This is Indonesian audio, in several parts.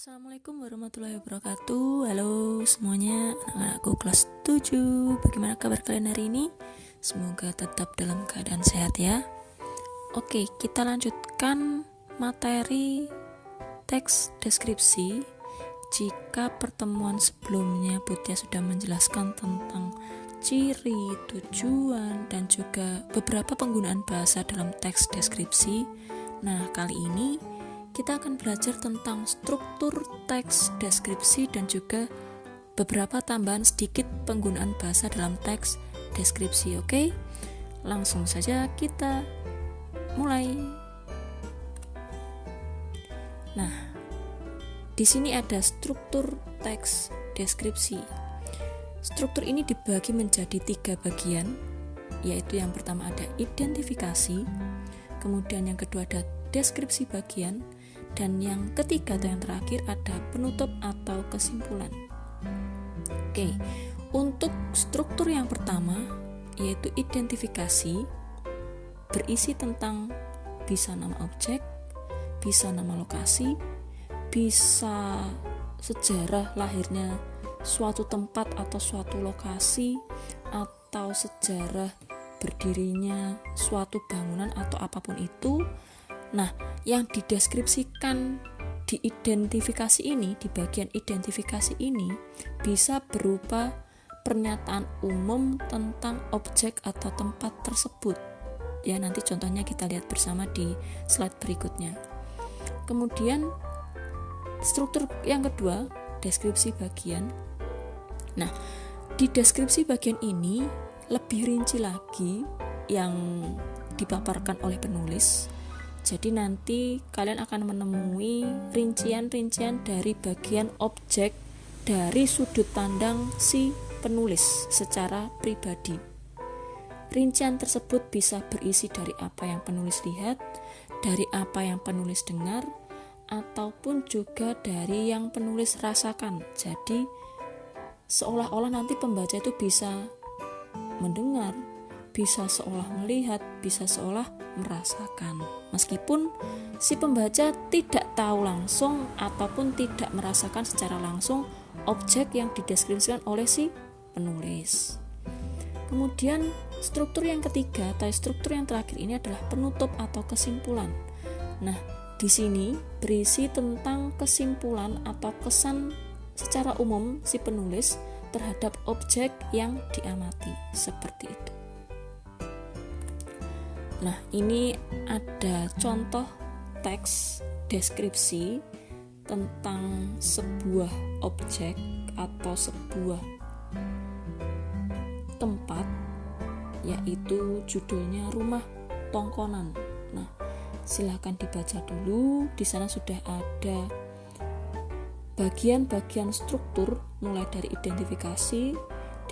Assalamualaikum warahmatullahi wabarakatuh. Halo semuanya, anak-anakku kelas 7. Bagaimana kabar kalian hari ini? Semoga tetap dalam keadaan sehat ya. Oke, kita lanjutkan materi teks deskripsi. Jika pertemuan sebelumnya Putya sudah menjelaskan tentang ciri, tujuan, dan juga beberapa penggunaan bahasa dalam teks deskripsi. Nah, kali ini kita akan belajar tentang struktur teks deskripsi dan juga beberapa tambahan sedikit penggunaan bahasa dalam teks deskripsi. Oke? Langsung saja kita mulai. Nah, di sini ada struktur teks deskripsi. Struktur ini dibagi menjadi 3 bagian, yaitu yang pertama ada identifikasi, kemudian yang kedua ada deskripsi bagian, dan yang ketiga atau yang terakhir ada penutup atau kesimpulan. Oke, untuk struktur yang pertama yaitu identifikasi, berisi tentang bisa nama objek, bisa nama lokasi, bisa sejarah lahirnya suatu tempat atau suatu lokasi, atau sejarah berdirinya suatu bangunan atau apapun itu. Nah, yang dideskripsikan di identifikasi ini, di bagian identifikasi ini, bisa berupa pernyataan umum tentang objek atau tempat tersebut. Ya, nanti contohnya kita lihat bersama di slide berikutnya. Kemudian, struktur yang kedua, deskripsi bagian. Nah, di deskripsi bagian ini lebih rinci lagi yang dipaparkan oleh penulis. Jadi nanti kalian akan menemui rincian-rincian dari bagian objek dari sudut pandang si penulis secara pribadi. Rincian tersebut bisa berisi dari apa yang penulis lihat, dari apa yang penulis dengar, ataupun juga dari yang penulis rasakan. Jadi seolah-olah nanti pembaca itu bisa mendengar, bisa seolah melihat, bisa seolah merasakan. Meskipun si pembaca tidak tahu langsung ataupun tidak merasakan secara langsung objek yang dideskripsikan oleh si penulis. Kemudian struktur yang ketiga atau struktur yang terakhir ini adalah penutup atau kesimpulan. Nah, di sini berisi tentang kesimpulan atau kesan secara umum si penulis terhadap objek yang diamati, seperti itu. Nah, ini ada contoh teks deskripsi tentang sebuah objek atau sebuah tempat, yaitu judulnya Rumah Tongkonan. Nah, silakan dibaca dulu. Di sana sudah ada bagian-bagian struktur mulai dari identifikasi,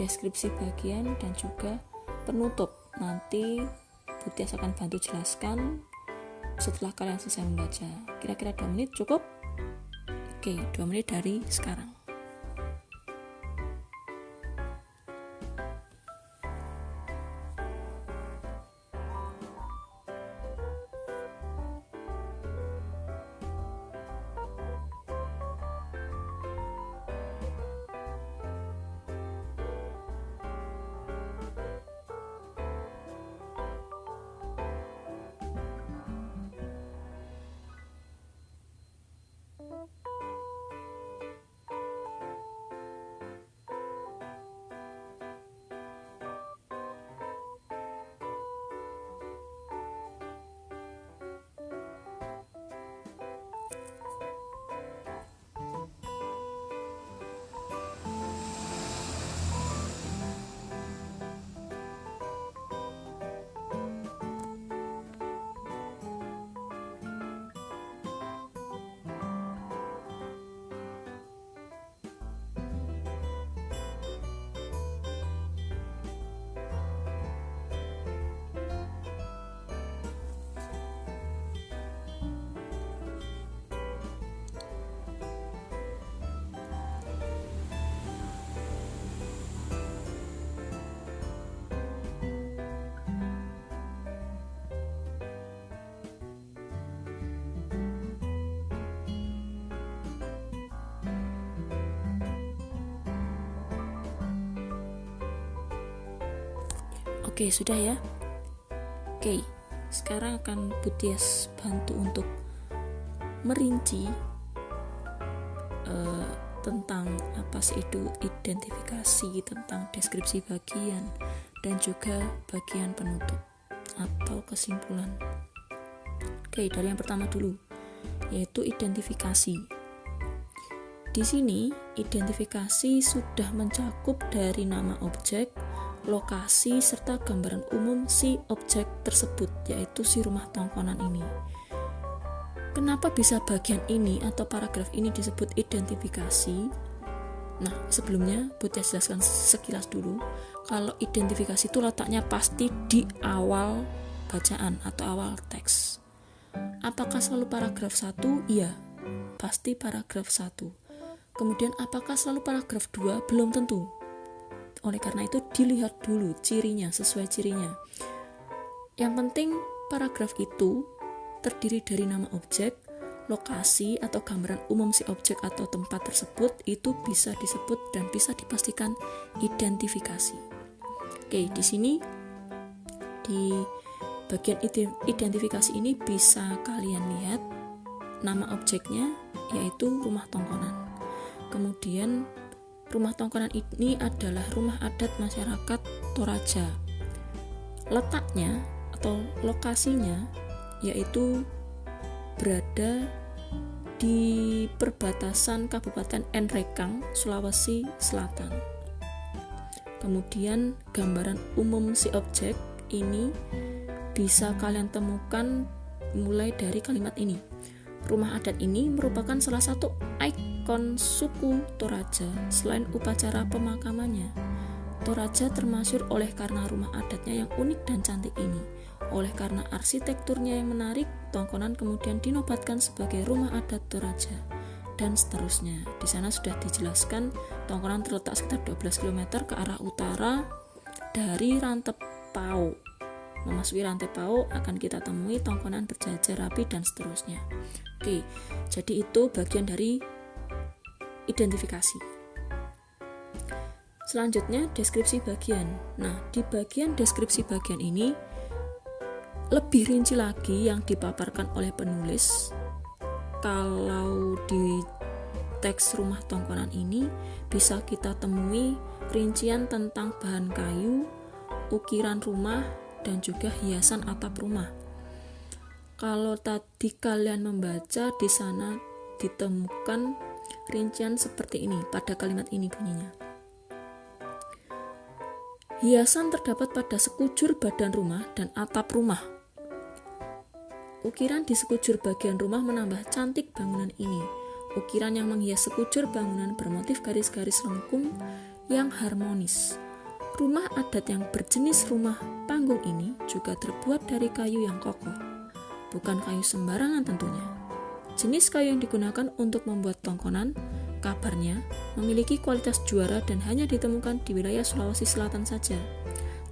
deskripsi bagian, dan juga penutup. Nanti Putih akan bantu jelaskan setelah kalian selesai membaca. Kira-kira 2 menit cukup? Oke, 2 menit dari sekarang. Oke, sudah ya. Oke, sekarang akan Butias bantu untuk merinci tentang apa sih itu identifikasi, tentang deskripsi bagian, dan juga bagian penutup atau kesimpulan. Oke, dari yang pertama dulu, yaitu identifikasi. Di sini, identifikasi sudah mencakup dari nama objek, lokasi, serta gambaran umum si objek tersebut, yaitu si rumah tongkonan ini. Kenapa bisa bagian ini atau paragraf ini disebut identifikasi? Nah, sebelumnya Butias jelaskan sekilas dulu. Kalau identifikasi itu letaknya pasti di awal bacaan atau awal teks. Apakah selalu paragraf 1? Iya, pasti paragraf 1. Kemudian apakah selalu paragraf 2? Belum tentu. Oleh karena itu dilihat dulu cirinya, sesuai cirinya. Yang penting paragraf itu terdiri dari nama objek, lokasi atau gambaran umum si objek atau tempat tersebut, itu bisa disebut dan bisa dipastikan identifikasi. Oke, di sini di bagian identifikasi ini bisa kalian lihat nama objeknya yaitu rumah tongkonan. Kemudian rumah tongkonan ini adalah rumah adat masyarakat Toraja. Letaknya atau lokasinya yaitu berada di perbatasan Kabupaten Nrekang, Sulawesi Selatan. Kemudian gambaran umum si objek ini bisa kalian temukan mulai dari kalimat ini. Rumah adat ini merupakan salah satu ikon suku Toraja. Selain upacara pemakamannya, Toraja termasyhur oleh karena rumah adatnya yang unik dan cantik ini. Oleh karena arsitekturnya yang menarik, Tongkonan kemudian dinobatkan sebagai rumah adat Toraja, dan seterusnya. Di sana sudah dijelaskan Tongkonan terletak sekitar 12 km ke arah utara dari Rantepao. Memasuki Rantepao akan kita temui Tongkonan berjajar rapi dan seterusnya. Oke, jadi itu bagian dari identifikasi. Selanjutnya deskripsi bagian. Nah, di bagian deskripsi bagian ini lebih rinci lagi yang dipaparkan oleh penulis. Kalau di teks rumah tongkonan ini bisa kita temui rincian tentang bahan kayu, ukiran rumah, dan juga hiasan atap rumah. Kalau tadi kalian membaca, di sana ditemukan rincian seperti ini pada kalimat ini bunyinya. Hiasan terdapat pada sekujur badan rumah dan atap rumah. Ukiran di sekujur bagian rumah menambah cantik bangunan ini. Ukiran yang menghias sekujur bangunan bermotif garis-garis lengkung yang harmonis. Rumah adat yang berjenis rumah panggung ini juga terbuat dari kayu yang kokoh. Bukan kayu sembarangan tentunya. Jenis kayu yang digunakan untuk membuat tongkonan, kabarnya, memiliki kualitas juara dan hanya ditemukan di wilayah Sulawesi Selatan saja.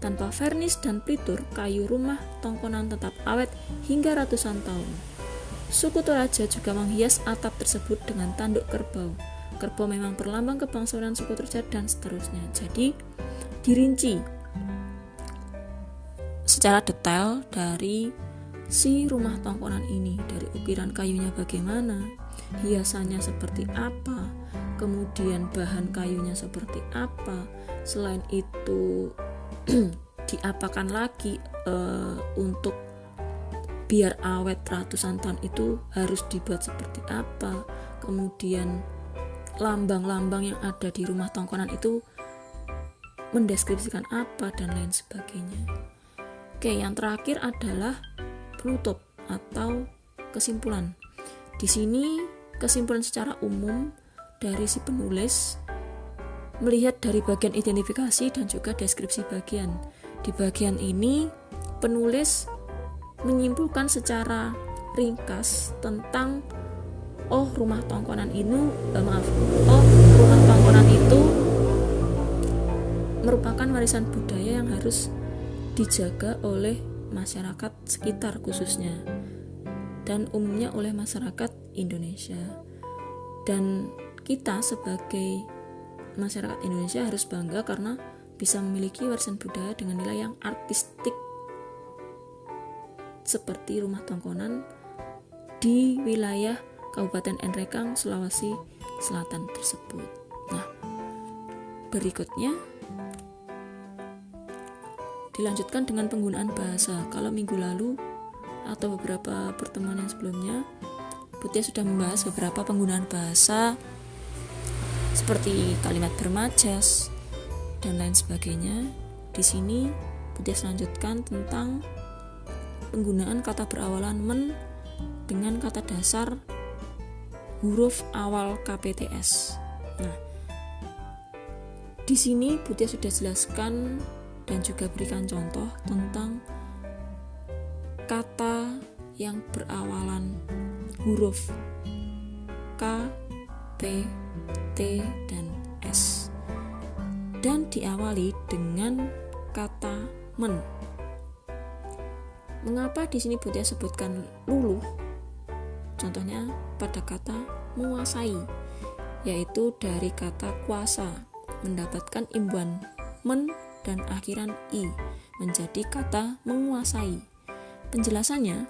Tanpa vernis dan plitur, kayu rumah tongkonan tetap awet hingga ratusan tahun. Suku Toraja juga menghias atap tersebut dengan tanduk kerbau. Kerbau memang perlambang kebangsawanan suku Toraja dan seterusnya. Jadi, dirinci secara detail dari si rumah tongkonan ini, dari ukiran kayunya bagaimana, hiasannya seperti apa, kemudian bahan kayunya seperti apa. Selain itu diapakan lagi untuk biar awet ratusan tahun itu harus dibuat seperti apa, kemudian lambang-lambang yang ada di rumah tongkonan itu mendeskripsikan apa, dan lain sebagainya. Oke, yang terakhir adalah penutup atau kesimpulan. Di sini kesimpulan secara umum dari si penulis melihat dari bagian identifikasi dan juga deskripsi bagian. Di bagian ini penulis menyimpulkan secara ringkas tentang rumah tongkonan itu merupakan warisan budaya yang harus dijaga oleh masyarakat sekitar khususnya, dan umumnya oleh masyarakat Indonesia. Dan kita sebagai masyarakat Indonesia harus bangga karena bisa memiliki warisan budaya dengan nilai yang artistik seperti rumah tongkonan di wilayah Kabupaten Nrekang, Sulawesi Selatan tersebut. Nah, berikutnya dilanjutkan dengan penggunaan bahasa. Kalau minggu lalu atau beberapa pertemuan yang sebelumnya, Butia sudah membahas beberapa penggunaan bahasa seperti kalimat bermajas dan lain sebagainya. Di sini Butia selanjutkan tentang penggunaan kata berawalan men dengan kata dasar huruf awal KPTS. Nah, di sini Butia sudah jelaskan dan juga berikan contoh tentang kata yang berawalan huruf K, P, T, dan S dan diawali dengan kata men. Mengapa di sini Butia sebutkan luluh? Contohnya pada kata menguasai, yaitu dari kata kuasa, mendapatkan imbuhan men dan akhiran i menjadi kata menguasai. Penjelasannya,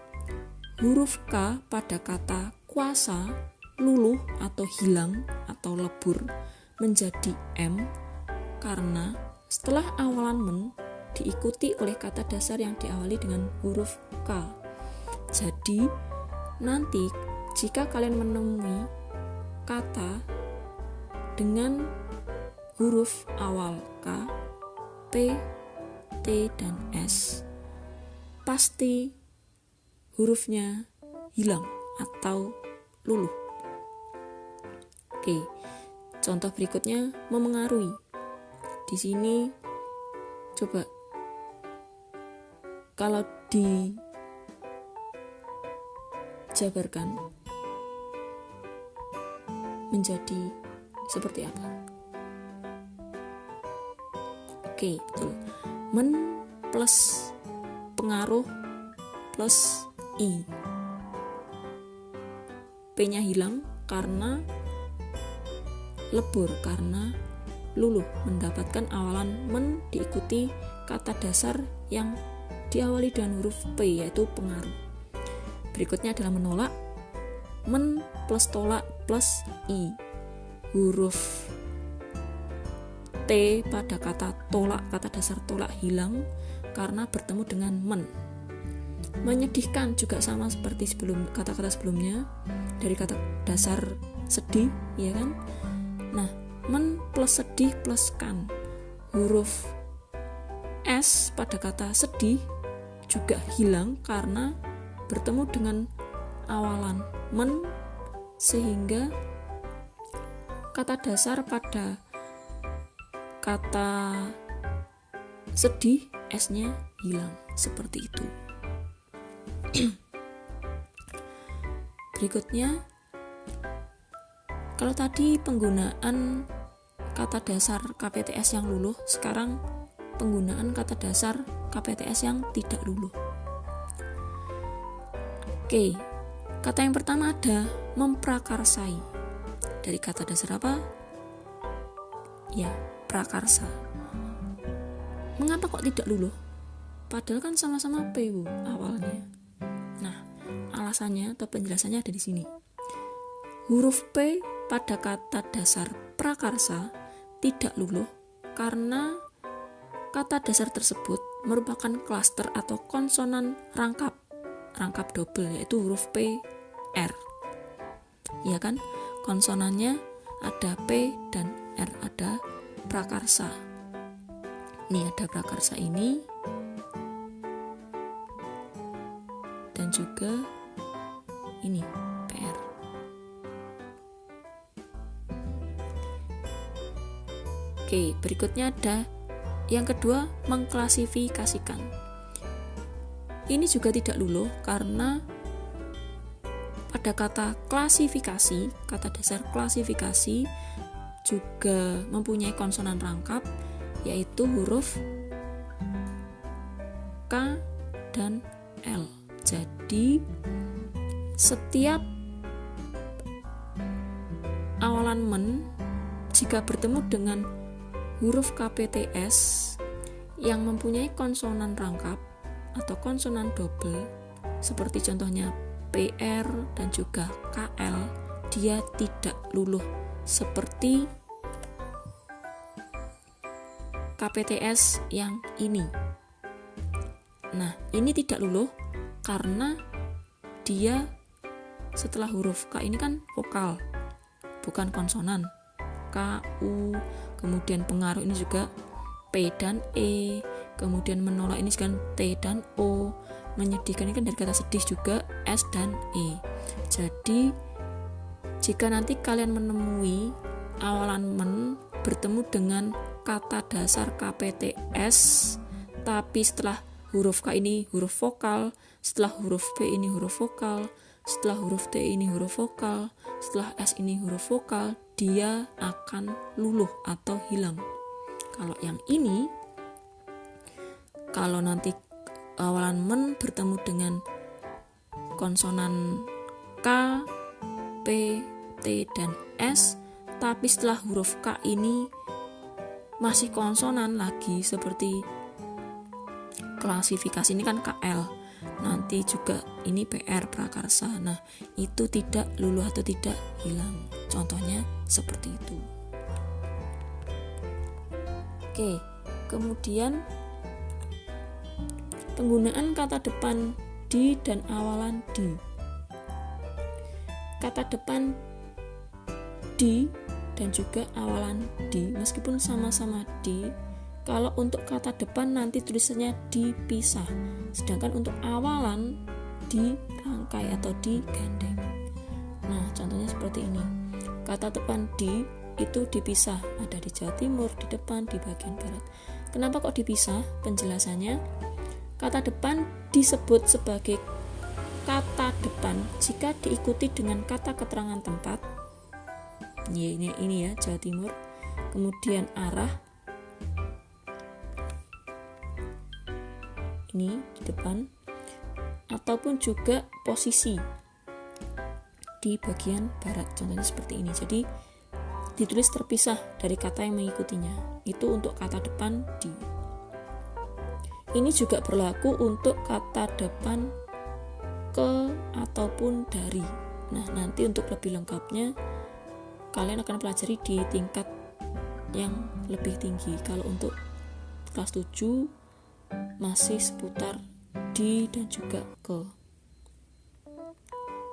huruf K pada kata kuasa, luluh atau hilang atau lebur menjadi M karena setelah awalan men diikuti oleh kata dasar yang diawali dengan huruf K. Jadi nanti jika kalian menemui kata dengan huruf awal K, P, T, dan S, pasti hurufnya hilang atau luluh. Oke, contoh berikutnya memengaruhi. Di sini coba kalau dijabarkan menjadi seperti apa? Oke, betul. Men plus pengaruh plus i. P-nya hilang karena lebur, karena luluh, mendapatkan awalan men diikuti kata dasar yang diawali dengan huruf P, yaitu pengaruh. Berikutnya adalah menolak. Men plus tolak plus i. Huruf T pada kata tolak, kata dasar tolak hilang karena bertemu dengan men. Menyedihkan juga sama seperti kata-kata sebelumnya, dari kata dasar sedih, ya kan? Nah, men plus sedih plus kan. Huruf S pada kata sedih juga hilang karena bertemu dengan awalan men, sehingga kata dasar pada kata sedih S-nya hilang, seperti itu. Berikutnya, kalau tadi penggunaan kata dasar KPTS yang luluh, sekarang penggunaan kata dasar KPTS yang tidak luluh. Oke, kata yang pertama ada memprakarsai. Dari kata dasar apa? Ya, prakarsa. Mengapa kok tidak luluh? Padahal kan sama-sama PU awalnya. Nah, alasannya atau penjelasannya ada di sini. Huruf P pada kata dasar prakarsa tidak luluh karena kata dasar tersebut merupakan klaster atau konsonan rangkap double, yaitu huruf P, R. Ya kan? Konsonannya ada P dan R, ada prakarsa. Ini ada prakarsa ini, dan juga ini PR. Oke, berikutnya ada yang kedua, mengklasifikasikan. Ini juga tidak luluh karena pada kata klasifikasi, kata dasar klasifikasi juga mempunyai konsonan rangkap, yaitu huruf K dan L. Jadi setiap awalan men jika bertemu dengan huruf KPTS yang mempunyai konsonan rangkap atau konsonan double seperti contohnya PR dan juga KL, dia tidak luluh seperti KPTS yang ini. Nah, ini tidak luluh karena dia setelah huruf K ini kan vokal, bukan konsonan. K, U, kemudian pengaruh ini juga P dan E, kemudian menolak ini kan T dan O, menyedihkan ini kan dari kata sedih juga S dan E. Jadi jika nanti kalian menemui awalan men bertemu dengan kata dasar KPTS, tapi setelah huruf K ini huruf vokal, setelah huruf P ini huruf vokal, setelah huruf T ini huruf vokal, setelah S ini huruf vokal, dia akan luluh atau hilang. Kalau yang ini, kalau nanti awalan men bertemu dengan konsonan K, P, T, dan S, tapi setelah huruf K ini masih konsonan lagi seperti klasifikasi ini kan KL, nanti juga ini PR prakarsa. Nah, itu tidak luluh atau tidak hilang. Contohnya seperti itu. Oke, kemudian penggunaan kata depan di dan awalan di. Kata depan di dan juga awalan di, meskipun sama-sama di, kalau untuk kata depan nanti tulisannya dipisah, sedangkan untuk awalan dirangkai atau digandeng. Nah, contohnya seperti ini. Kata depan di itu dipisah, ada di Jawa Timur, di depan, di bagian barat. Kenapa kok dipisah? Penjelasannya, kata depan disebut sebagai kata depan jika diikuti dengan kata keterangan tempat. Ini ya, Jawa Timur. Kemudian arah, ini di depan, ataupun juga posisi di bagian barat. Contohnya seperti ini. Jadi ditulis terpisah dari kata yang mengikutinya. Itu untuk kata depan di. Ini juga berlaku untuk kata depan ke ataupun dari. Nah, nanti untuk lebih lengkapnya kalian akan pelajari di tingkat yang lebih tinggi. Kalau untuk kelas 7 masih seputar di dan juga ke.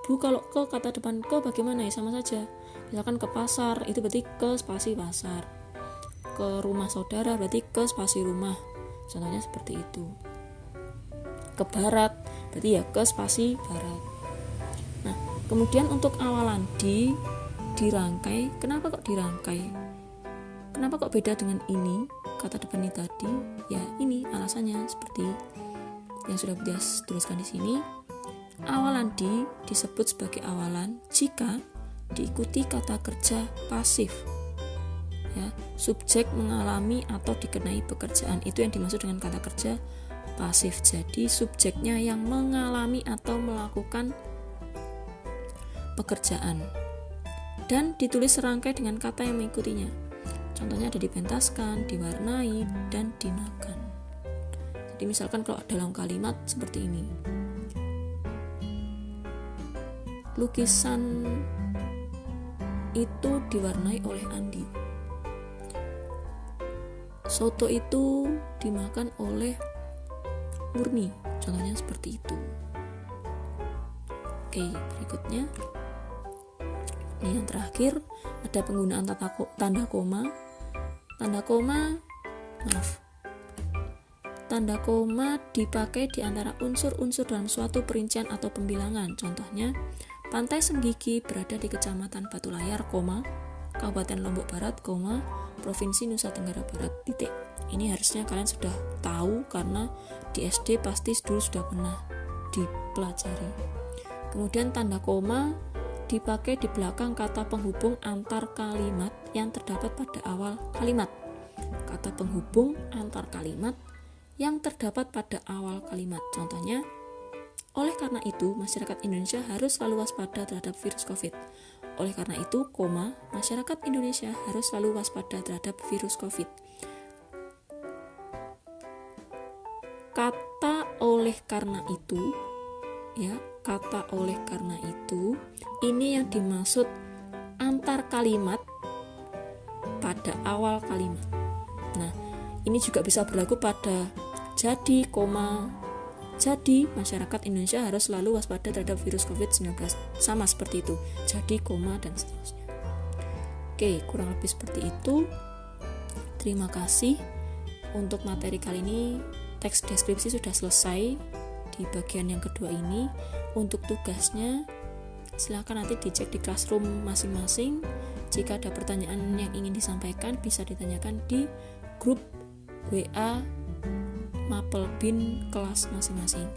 Bu, kalau ke kata depan ke bagaimana ya? Sama saja. Misalkan ke pasar, itu berarti ke spasi pasar. Ke rumah saudara berarti ke spasi rumah. Contohnya seperti itu. Ke barat berarti ya ke spasi barat. Nah, kemudian untuk awalan di dirangkai. Kenapa kok dirangkai? Kenapa kok beda dengan ini? Kata depan ini tadi, ya ini alasannya seperti yang sudah dia tuliskan di sini. Awalan di disebut sebagai awalan jika diikuti kata kerja pasif. Ya, subjek mengalami atau dikenai pekerjaan, itu yang dimaksud dengan kata kerja pasif. Jadi subjeknya yang mengalami atau melakukan pekerjaan dan ditulis serangkai dengan kata yang mengikutinya. Contohnya ada dipentaskan, diwarnai, dan dinakan. Jadi misalkan kalau dalam kalimat seperti ini. Lukisan itu diwarnai oleh Andi. Soto itu dimakan oleh Murni. Contohnya seperti itu. Oke, berikutnya. Ini yang terakhir, ada penggunaan tanda koma. Tanda koma dipakai di antara unsur-unsur dalam suatu perincian atau pembilangan. Contohnya, Pantai Senggigi berada di Kecamatan Batu Layar, Kabupaten Lombok Barat, Provinsi Nusa Tenggara Barat, titik. Ini harusnya kalian sudah tahu karena di SD pasti dulu sudah pernah dipelajari. Kemudian tanda koma dipakai di belakang kata penghubung antar kalimat yang terdapat pada awal kalimat. Kata penghubung antar kalimat yang terdapat pada awal kalimat. Contohnya, oleh karena itu, masyarakat Indonesia harus selalu waspada terhadap virus COVID. Oleh karena itu, masyarakat Indonesia harus selalu waspada terhadap virus COVID. karena itu, ya, kata oleh karena itu, ini yang dimaksud antar kalimat pada awal kalimat. Nah, ini juga bisa berlaku pada jadi, jadi masyarakat Indonesia harus selalu waspada terhadap virus COVID-19. Sama seperti itu, jadi, dan seterusnya. Oke, kurang lebih seperti itu. Terima kasih. Untuk materi kali ini, teks deskripsi sudah selesai di bagian yang kedua ini. Untuk tugasnya, silakan nanti dicek di classroom masing-masing. Jika ada pertanyaan yang ingin disampaikan, bisa ditanyakan di grup WA Mapelbin kelas masing-masing.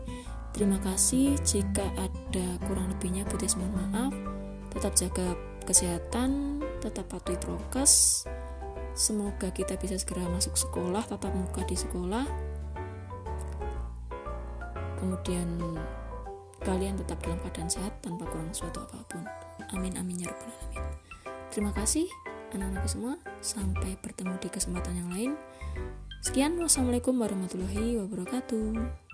Terima kasih. Jika ada kurang lebihnya, Butis mohon maaf. Tetap jaga kesehatan, tetap patuhi prokes. Semoga kita bisa segera masuk sekolah, tatap muka di sekolah. Kemudian kalian tetap dalam keadaan sehat tanpa kurang suatu apapun. Amin amin ya rabbal alamin. Terima kasih anak-anakku semua. Sampai bertemu di kesempatan yang lain. Sekian, wassalamualaikum warahmatullahi wabarakatuh.